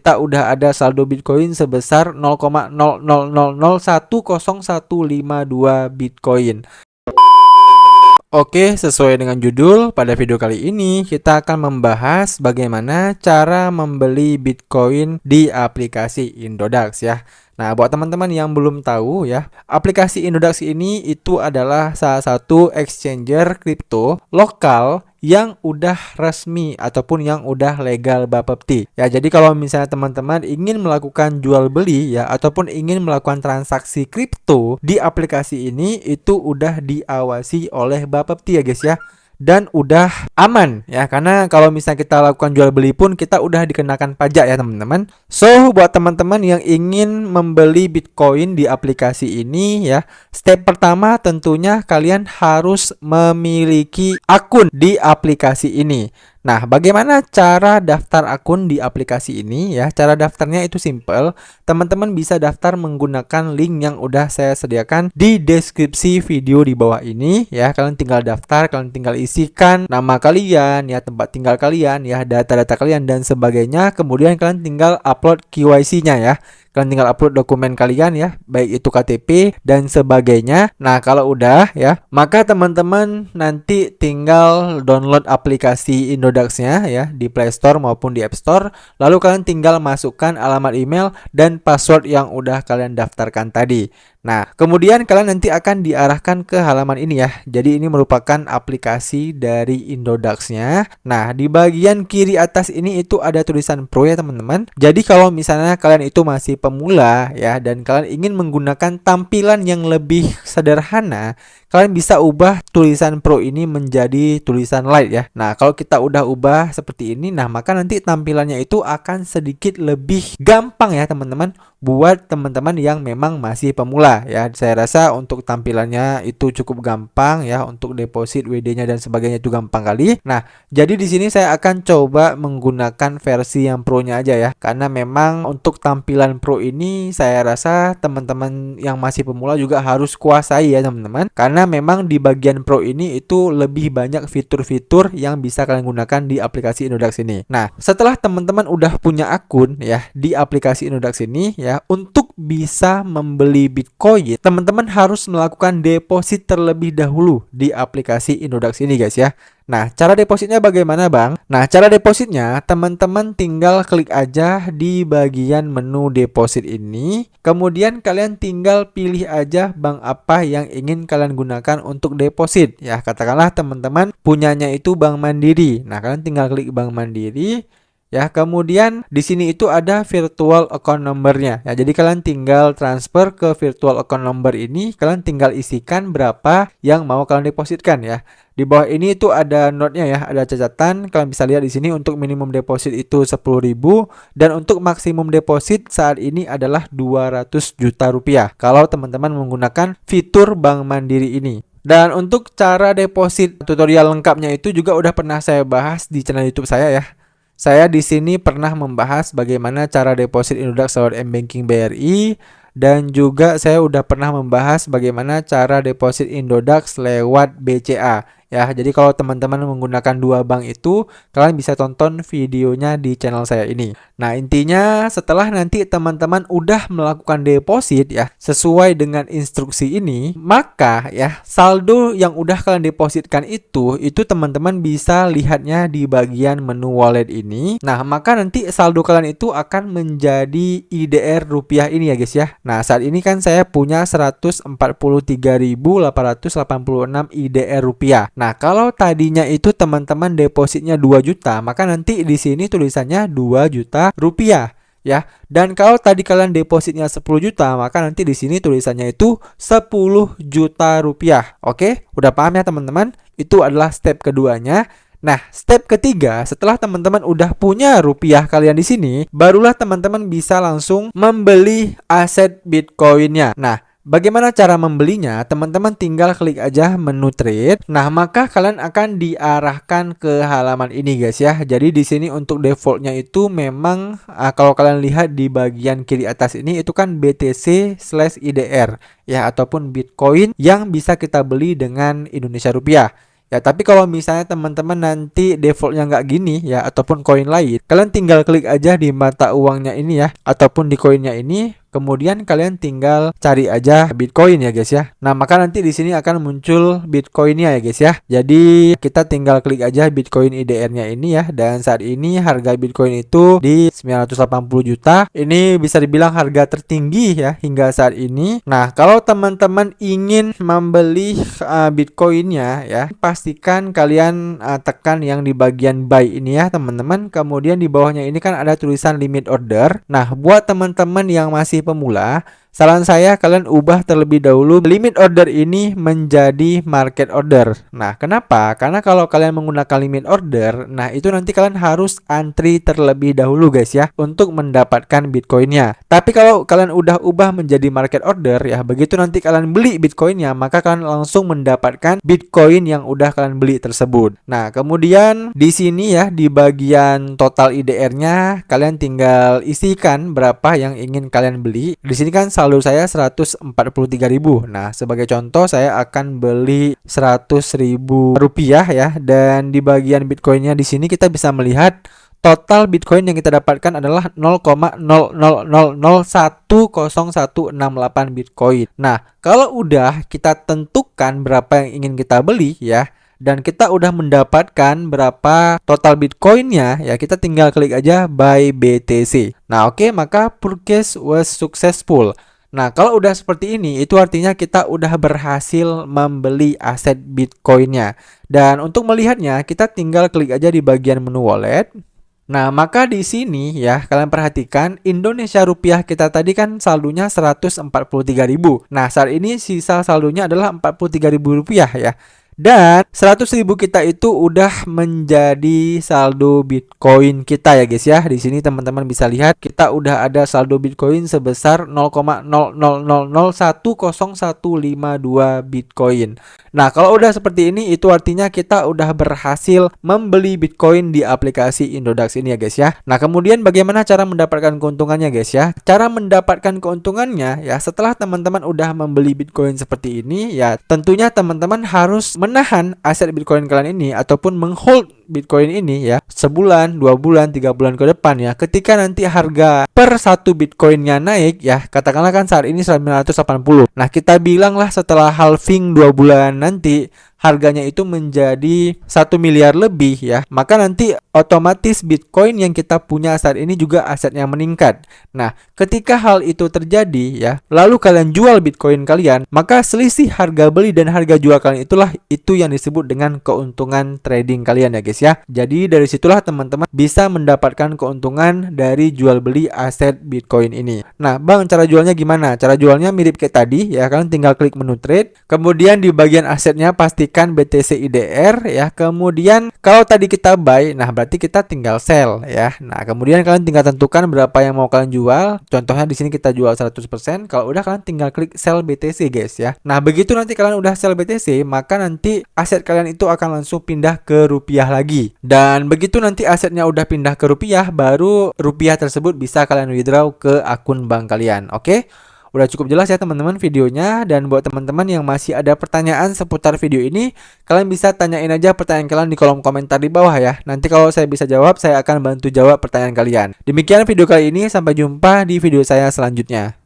kita udah ada saldo Bitcoin sebesar 0,00001012 Bitcoin. Oke, sesuai dengan judul, pada video kali ini kita akan membahas bagaimana cara membeli Bitcoin di aplikasi Indodax ya. Nah, buat teman-teman yang belum tahu ya, aplikasi Indodax ini itu adalah salah satu exchanger kripto lokal yang udah resmi ataupun yang udah legal Bapepti. Ya, jadi kalau misalnya teman-teman ingin melakukan jual beli ya ataupun ingin melakukan transaksi kripto di aplikasi ini itu udah diawasi oleh Bapepti ya guys ya. Dan udah aman ya, karena kalau misalnya kita lakukan jual beli pun kita udah dikenakan pajak ya teman-teman. So buat teman-teman yang ingin membeli Bitcoin di aplikasi ini ya, step pertama tentunya kalian harus memiliki akun di aplikasi ini. Nah, bagaimana cara daftar akun di aplikasi ini ya? Cara daftarnya itu simple. Teman-teman bisa daftar menggunakan link yang udah saya sediakan di deskripsi video di bawah ini ya. Kalian tinggal daftar, kalian tinggal isikan nama kalian ya, tempat tinggal kalian ya, data-data kalian dan sebagainya. Kemudian kalian tinggal upload KYC-nya ya. Kalian tinggal upload dokumen kalian ya, baik itu KTP dan sebagainya. Nah, kalau udah ya, maka teman-teman nanti tinggal download aplikasi Indodax-nya ya di Play Store maupun di App Store. Lalu kalian tinggal masukkan alamat email dan password yang udah kalian daftarkan tadi. Nah, kemudian kalian nanti akan diarahkan ke halaman ini ya. Jadi ini merupakan aplikasi dari Indodax-nya. Nah, di bagian kiri atas ini itu ada tulisan Pro ya teman-teman. Jadi kalau misalnya kalian itu masih pemula ya dan kalian ingin menggunakan tampilan yang lebih sederhana, kalian bisa ubah tulisan Pro ini menjadi tulisan Light ya. Nah, kalau kita udah ubah seperti ini, nah maka nanti tampilannya itu akan sedikit lebih gampang ya teman-teman, buat teman-teman yang memang masih pemula ya. Saya rasa untuk tampilannya itu cukup gampang ya, untuk deposit WD-nya dan sebagainya itu gampang kali. Nah, jadi di sini saya akan coba menggunakan versi yang Pro-nya aja ya. Karena memang untuk tampilan Pro ini saya rasa teman-teman yang masih pemula juga harus kuasai ya teman-teman. Karena memang di bagian Pro ini itu lebih banyak fitur-fitur yang bisa kalian gunakan di aplikasi Indodax ini. Nah, setelah teman-teman udah punya akun ya di aplikasi Indodax ini ya, untuk bisa membeli Bitcoin, teman-teman harus melakukan deposit terlebih dahulu di aplikasi Indodax ini guys ya. Nah, cara depositnya bagaimana bang? Nah, cara depositnya teman-teman tinggal klik aja di bagian menu deposit ini. Kemudian kalian tinggal pilih aja bank apa yang ingin kalian gunakan untuk deposit. Ya, katakanlah teman-teman punyanya itu Bank Mandiri. Nah, kalian tinggal klik Bank Mandiri. Ya, kemudian di sini itu ada virtual account number-nya. Ya, jadi kalian tinggal transfer ke virtual account number ini, kalian tinggal isikan berapa yang mau kalian depositkan ya. Di bawah ini itu ada note-nya ya, ada catatan. Kalian bisa lihat di sini untuk minimum deposit itu 10.000 dan untuk maksimum deposit saat ini adalah 200 juta rupiah. Kalau teman-teman menggunakan fitur Bank Mandiri ini. Dan untuk cara deposit tutorial lengkapnya itu juga udah pernah saya bahas di channel YouTube saya ya. Saya di sini pernah membahas bagaimana cara deposit Indodax lewat mBanking BRI dan juga saya udah pernah membahas bagaimana cara deposit Indodax lewat BCA. Ya, jadi kalau teman-teman menggunakan dua bank itu, kalian bisa tonton videonya di channel saya ini. Nah, intinya setelah nanti teman-teman udah melakukan deposit ya, sesuai dengan instruksi ini, maka ya saldo yang udah kalian depositkan itu teman-teman bisa lihatnya di bagian menu wallet ini. Nah, maka nanti saldo kalian itu akan menjadi IDR rupiah ini ya guys ya. Nah, saat ini kan saya punya 143.886 IDR rupiah. Nah, kalau tadinya itu teman-teman depositnya 2 juta, maka nanti di sini tulisannya 2 juta rupiah ya. Dan kalau tadi kalian depositnya 10 juta, maka nanti di sini tulisannya itu 10 juta rupiah. Oke, udah paham ya teman-teman? Itu adalah step keduanya. Nah, step ketiga, setelah teman-teman udah punya rupiah kalian di sini, barulah teman-teman bisa langsung membeli aset Bitcoin-nya. Nah, bagaimana cara membelinya? Teman-teman tinggal klik aja menu trade. Nah, maka kalian akan diarahkan ke halaman ini guys ya. Jadi di sini untuk defaultnya itu memang kalau kalian lihat di bagian kiri atas ini itu kan BTC/IDR ya, ataupun Bitcoin yang bisa kita beli dengan Indonesia rupiah. Ya, tapi kalau misalnya teman-teman nanti defaultnya nggak gini ya, ataupun koin lain, kalian tinggal klik aja di mata uangnya ini ya, ataupun di koinnya ini. Kemudian kalian tinggal cari aja Bitcoin ya guys ya. Nah, maka nanti di sini akan muncul Bitcoinnya ya guys ya. Jadi kita tinggal klik aja Bitcoin IDR-nya ini ya. Dan saat ini harga Bitcoin itu di 980 juta. Ini bisa dibilang harga tertinggi ya hingga saat ini. Nah, kalau teman-teman ingin membeli Bitcoinnya ya, pastikan kalian tekan yang di bagian buy ini ya teman-teman. Kemudian di bawahnya ini kan ada tulisan limit order. Nah, buat teman-teman yang masih pemula, saran saya kalian ubah terlebih dahulu limit order ini menjadi market order. Nah, kenapa? Karena kalau kalian menggunakan limit order, nah itu nanti kalian harus antri terlebih dahulu guys ya untuk mendapatkan Bitcoinnya. Tapi kalau kalian udah ubah menjadi market order ya, begitu nanti kalian beli Bitcoinnya, maka kalian langsung mendapatkan Bitcoin yang udah kalian beli tersebut. Nah, kemudian di sini ya di bagian total IDR-nya kalian tinggal isikan berapa yang ingin kalian beli. Di sini kan saldo saya 143.000. Nah, sebagai contoh saya akan beli 100.000 rupiah ya. Dan di bagian Bitcoinnya di sini kita bisa melihat total Bitcoin yang kita dapatkan adalah 0,00001018 Bitcoin. Nah, kalau udah kita tentukan berapa yang ingin kita beli ya, dan kita udah mendapatkan berapa total Bitcoinnya ya, kita tinggal klik aja buy BTC. Nah, oke, maka purchase was successful. Nah, kalau udah seperti ini, itu artinya kita udah berhasil membeli aset Bitcoinnya. Dan untuk melihatnya, kita tinggal klik aja di bagian menu wallet. Nah, maka di sini ya, kalian perhatikan Indonesia rupiah kita tadi kan saldonya 143.000. Nah, saat ini sisa saldonya adalah 43.000 rupiah ya. Dan 100.000 kita itu udah menjadi saldo Bitcoin kita ya guys ya. Di sini teman-teman bisa lihat kita udah ada saldo Bitcoin sebesar 0,00010152 Bitcoin. Nah, kalau udah seperti ini itu artinya kita udah berhasil membeli Bitcoin di aplikasi Indodax ini ya guys ya. Nah, kemudian bagaimana cara mendapatkan keuntungannya guys ya? Cara mendapatkan keuntungannya ya, setelah teman-teman udah membeli Bitcoin seperti ini ya, tentunya teman-teman harus menahan aset Bitcoin kalian ini ataupun menghold Bitcoin ini ya sebulan, 2 bulan, 3 bulan ke depan ya. Ketika nanti harga per satu Bitcoinnya naik ya, katakanlah kan saat ini 980. Nah, kita bilanglah setelah halving 2 bulan nanti harganya itu menjadi 1 miliar lebih ya, maka nanti otomatis Bitcoin yang kita punya saat ini juga asetnya meningkat. Nah, ketika hal itu terjadi ya, lalu kalian jual Bitcoin kalian, maka selisih harga beli dan harga jual kalian itulah itu yang disebut dengan keuntungan trading kalian ya guys ya. Jadi dari situlah teman-teman bisa mendapatkan keuntungan dari jual beli aset Bitcoin ini. Nah, Bang, cara jualnya gimana? Cara jualnya mirip kayak tadi ya, kalian tinggal klik menu trade, kemudian di bagian asetnya pastikan BTC IDR ya. Kemudian kalau tadi kita buy, nah berarti kita tinggal sell ya. Nah, kemudian kalian tinggal tentukan berapa yang mau kalian jual. Contohnya di sini kita jual 100%. Kalau udah kalian tinggal klik sell BTC guys ya. Nah, begitu nanti kalian udah sell BTC, maka nanti aset kalian itu akan langsung pindah ke rupiah lagi. Dan begitu nanti asetnya udah pindah ke rupiah, baru rupiah tersebut bisa kalian withdraw ke akun bank kalian. Oke? Udah cukup jelas ya teman-teman videonya. Dan buat teman-teman yang masih ada pertanyaan seputar video ini, kalian bisa tanyain aja pertanyaan kalian di kolom komentar di bawah ya. Nanti kalau saya bisa jawab, saya akan bantu jawab pertanyaan kalian. Demikian video kali ini, sampai jumpa di video saya selanjutnya.